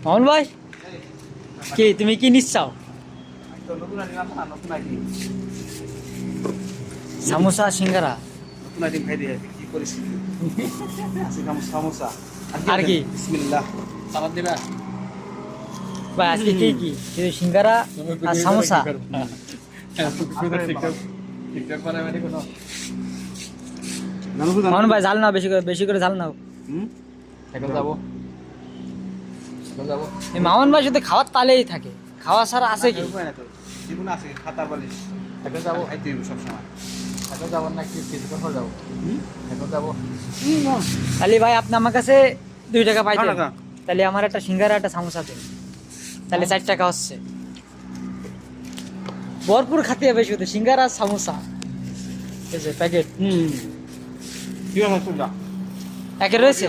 মামুন ভাই কি তুমি কি নিচ্ছাও? তো নতুন আইটেম আছে না, নতুন আইটেম। সামোসা সিঙ্গারা নতুন আইটেম খাই দিয়ে কি করিস? আছে সমোসা। আর কি? বিসমিল্লাহ। সালাদ দিবা? ভাই আজকে কি কি শুধু সিঙ্গারা আর সামোসা? টিকটক বানাবে কোনো? মামুন ভাই ঝাল নাও, বেশি করে ঝাল নাও। এখন যাবো। যাবো। এই মামুন ভাই শুধু খাওয়ার তালেই থাকে, খাওয়া ছাড়া আছে কি? জীবনে আছে খাতা বালিশ। এখন যাবো খাইতে হইব সবসময়। এখন যাবো না কিছুক্ষণ পর যাবো। এখন যাবো। তাহলে ভাই আপনি আমার কাছে 2 টাকা পাইতেন, টাকা। তাহলে আমার একটা সিঙ্গারা একটা সামোসা দিন, তাহলে 4 টাকা হচ্ছে। ভরপুর খাতে হবে শুধু সিঙ্গারা আর সামোসা, এই যে প্যাকেট ঠিক আছে চল যা। একে রয়েছে।